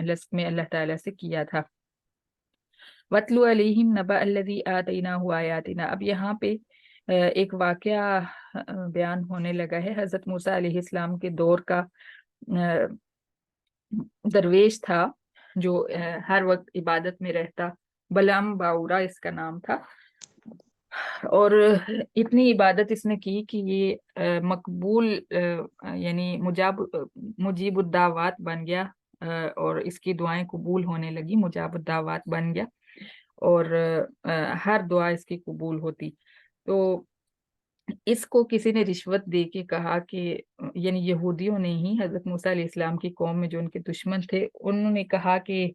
अलस्त में अल्लाह ताला से किया था। वतलु अलैहिम नबा अल्लज़ी आतैनाहु आयातिना। अब यहाँ पे एक वाकया बयान होने लगा है। हजरत मूसा अलैहिस्सलाम के दौर का दरवेश था जो हर वक्त इबादत में रहता, बलअम बाउरा इसका नाम था। और इतनी इबादत इसने की कि ये मकबूल यानी मुजीबुद्दावात बन गया, और इसकी दुआएं कबूल होने लगी, मुजाबुद्दावात बन गया, और हर दुआ इसकी कबूल होती। तो इसको किसी ने रिश्वत दे के कहा कि यानी यहूदियों ने ही हजरत मूसा अलैहिस्सलाम की कौम में जो उनके दुश्मन थे, उन्होंने कहा कि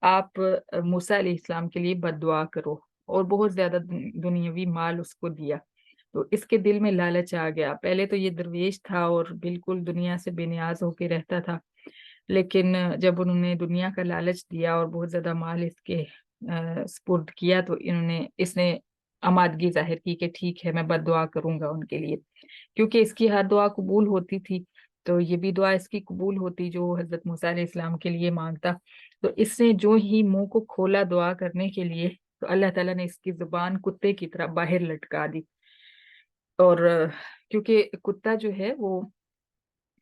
आप मूसा अलैहिस्सलाम के लिए बद्दुआ करो, और बहुत ज्यादा दुनियावी माल उसको दिया। तो इसके दिल में लालच आ गया। पहले तो ये दरवेश था और बिल्कुल दुनिया से बेनियाज होके रहता था, लेकिन जब उन्होंने दुनिया का लालच दिया और बहुत ज्यादा माल इसके स्पुर्द किया, तो इसने आमादगी जाहिर की कि ठीक है, मैं बद्दुआ करूंगा उनके लिए। क्योंकि इसकी हर दुआ कबूल होती थी, तो ये भी दुआ इसकी कबूल होती जो हजरत मूसा अलैहिस्सलाम के लिए मांगता। तो इसने जो ही मुंह को खोला दुआ करने के लिए, तो अल्लाह ताला ने इसकी जुबान कुत्ते की तरह बाहर लटका दी। और क्योंकि कुत्ता जो है वो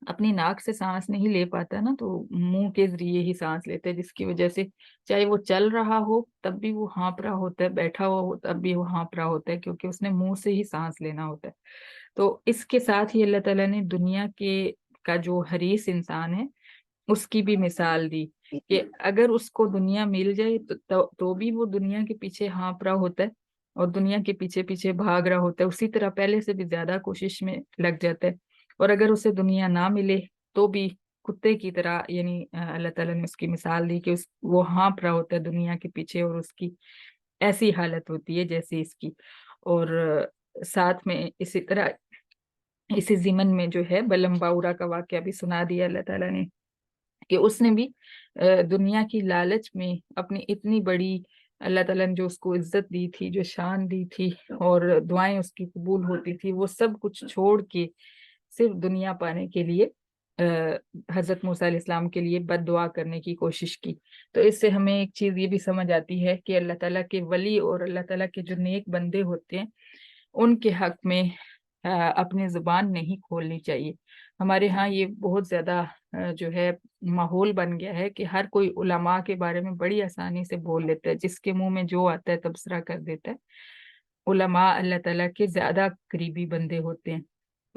अपनी नाक से सांस नहीं ले पाता ना, तो मुंह के जरिए ही सांस लेता है, जिसकी वजह से चाहे वो चल रहा हो तब भी वो हाँफ रहा होता है, बैठा हुआ हो तब भी वो हाँफ रहा होता है, क्योंकि उसने मुंह से ही सांस लेना होता है। तो इसके साथ ही अल्लाह ताला ने दुनिया के का जो हरीस इंसान है उसकी भी मिसाल दी कि अगर उसको दुनिया मिल जाए तो भी वो दुनिया के पीछे हाँफ रहा होता है, और दुनिया के पीछे पीछे भाग रहा होता है, उसी तरह पहले से भी ज्यादा कोशिश में लग जाता है। और अगर उसे दुनिया ना मिले तो भी कुत्ते की तरह, यानी अल्लाह ताला ने उसकी मिसाल दी कि वो हाँफ रहा होता है दुनिया के पीछे, और उसकी ऐसी हालत होती है जैसी इसकी। और साथ में इसी तरह इसी जिमन में जो है बलम बाउरा का वाकया भी सुना दिया अल्लाह ताला ने, कि उसने भी दुनिया की लालच में अपनी इतनी बड़ी, अल्लाह ताला ने जो उसको इज्जत दी थी, जो शान दी थी, और दुआएं उसकी कबूल होती थी, वो सब कुछ छोड़ के सिर्फ दुनिया पाने के लिए हजरत मूसा अलैहिस्सलाम के लिए बद्दुआ करने की कोशिश की। तो इससे हमें एक चीज ये भी समझ आती है कि अल्लाह ताला के वली और अल्लाह ताला के जो नेक बंदे होते हैं, उनके हक में अपनी जुबान नहीं खोलनी चाहिए। हमारे यहाँ ये बहुत ज्यादा जो है माहौल बन गया है कि हर कोई उलमा के बारे में बड़ी आसानी से बोल लेता है, जिसके मुंह में जो आता है तबसरा कर देता है। उलमा अल्लाह ताला के ज्यादा करीबी बंदे होते हैं,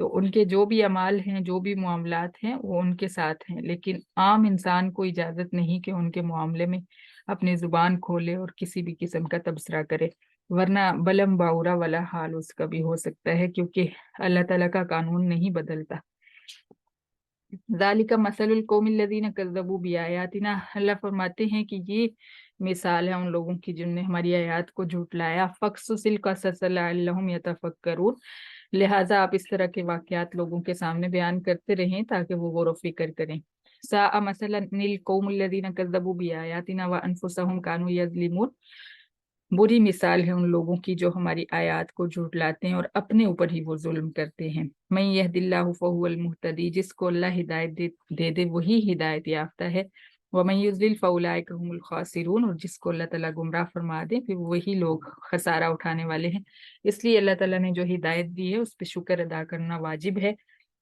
तो उनके जो भी अमाल हैं, जो भी मामलात हैं, वो उनके साथ हैं, लेकिन आम इंसान को इजाजत नहीं कि उनके मामले में अपनी जुबान खोले और किसी भी किस्म का तबसरा करे, वरना बलम बाउरा वाला हाल उसका भी हो सकता है, क्योंकि अल्लाह ताला का कानून नहीं बदलता। ज़ालिका मसलुल कौमिल लज़ीना कज़्ज़बू बिआयातिना। अल्लाह फरमाते हैं कि ये मिसाल है उन लोगों की जिनने हमारी आयत को झुटलाया। फ़क़्सुसिल क़सस लअल्लहुम यतफ़क्करून। लिहाजा आप इस तरह के वाक़यात लोगों के सामने बयान करते रहें ताकि वो गौर व फिक्र करें। साअ मसलनिल कौमुल लज़ीना कज़्ज़बू बिआयातिना व अनफुसहुम कानू यज़लिमून। बुरी मिसाल है उन लोगों की जो हमारी आयत को झुटलाते हैं और अपने ऊपर ही वो जुल्म करते हैं। मैं यहदिल्लाहु फहुवल मुहतदी। जिसको अल्लाह हिदायत दे दे वही हिदायत याफ्ता है। व मैं युज़लिल फउलाइका हुमुल खासिरून। और जिसको अल्लाह ताला गुमराह फरमा दे फिर वही लोग खसारा उठाने वाले हैं। इसलिए अल्लाह ताला ने जो हिदायत दी है उस पर शुक्र अदा करना वाजिब है।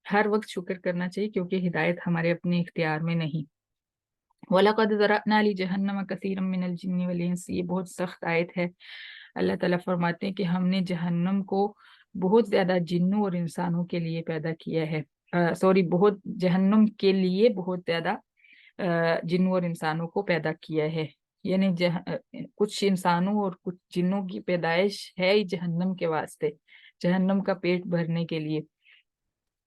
हर वक्त शुक्र करना चाहिए, क्योंकि हिदायत हमारे अपने इख्तियार में नहीं। वलक़द ज़रअना ली जहन्नम कसीरम मिनल जिन्नि वल इंस। ये बहुत सख्त आयत है। अल्लाह ताला फरमाते हैं कि हमने जहन्नम को बहुत ज्यादा जिन्नों और इंसानों के लिए पैदा किया है। बहुत जहन्नम के लिए बहुत ज्यादा जिन्नों और इंसानों को पैदा किया है। यानी कुछ इंसानों और कुछ जिन्नों की पैदाइश है ही जहन्नम के वास्ते, जहन्नम का पेट भरने के लिए।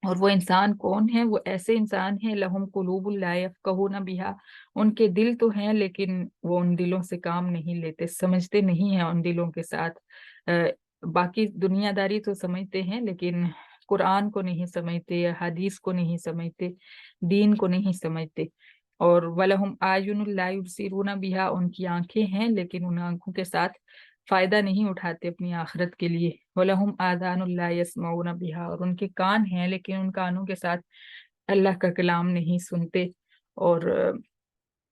और वो इंसान कौन है? वो ऐसे इंसान हैं लहुम कुलूबुल ला यफ़क़हूना बिहा। उनके दिल तो हैं लेकिन वो उन दिलों से काम नहीं लेते, समझते नहीं हैं उन दिलों के साथ। बाकी दुनियादारी तो समझते हैं, लेकिन कुरान को नहीं समझते, हदीस को नहीं समझते, दीन को नहीं समझते। और वलहुम आयुनुल ला युबसिरूना बिहा। उनकी आंखें हैं लेकिन उन आंखों के साथ फायदा नहीं उठाते अपनी आखिरत के लिए। वलहुम आज़ानुल ला यस्मऊना बिहा। और उनके कान हैं लेकिन उन कानों के साथ अल्लाह का कलाम नहीं सुनते। और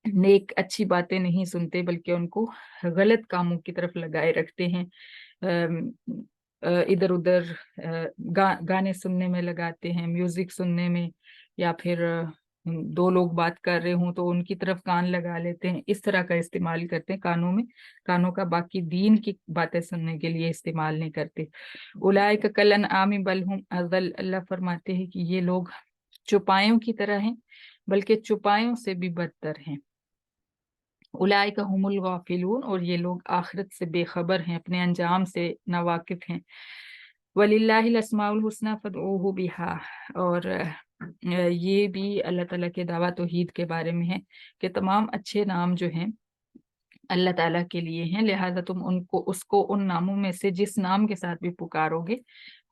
नेक अच्छी बातें नहीं सुनते बल्कि उनको गलत कामों की तरफ लगाए रखते हैं। इधर उधर गाने सुनने में लगाते हैं, म्यूजिक सुनने में, या फिर दो लोग बात कर रहे हों तो उनकी तरफ कान लगा लेते हैं। इस तरह का इस्तेमाल करते हैं कानों में, कानों का बाकी दीन की बातें सुनने के लिए इस्तेमाल नहीं करते। उलाइका कलन आमी बल हुम अज़ल, अल्लाह फरमाते हैं कि ये लोग चौपायों की तरह हैं, बल्कि चौपायों से भी बदतर हैं। उलाइका हुमुल गाफिलून, और ये लोग आखिरत से बेखबर हैं, अपने अंजाम से नावाकिफ हैं। वलिल्लाहिल अस्माउल हुस्ना फदऊहु बिहा, और ये भी अल्लाह ताला के दावा तौहीद के बारे में है कि तमाम अच्छे नाम जो हैं अल्लाह ताला के लिए हैं, लिहाजा तुम उनको उसको उन नामों में से जिस नाम के साथ भी पुकारोगे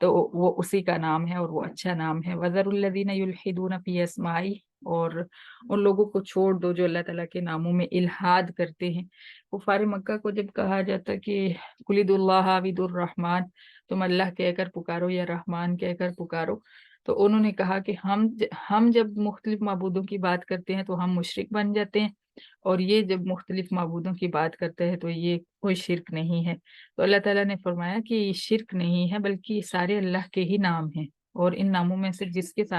तो वो उसी का नाम है और वो अच्छा नाम है। वज़रुल्लज़ीना युल्हिदूना फी अस्माई, और उन लोगों को छोड़ दो जो अल्लाह ताला के नामों में इल्हाद करते हैं। कुफार मक्का को जब कहा जाता कि कुलिदुल्लाह आबिदुर रहमान, तुम अल्लाह कहकर पुकारो या रहमान कहकर पुकारो, तो उन्होंने कहा कि हम जब मुख्तलिफ माबूदों की बात करते हैं तो हम मुशरिक बन जाते हैं, और ये जब मुख्तलिफ माबूदों की बात करते हैं तो ये कोई शिरक नहीं है। तो अल्लाह ताला ने फरमाया कि ये शिरक नहीं है बल्कि ये सारे अल्लाह के ही नाम हैं, और इन नामों में से जिसके साथ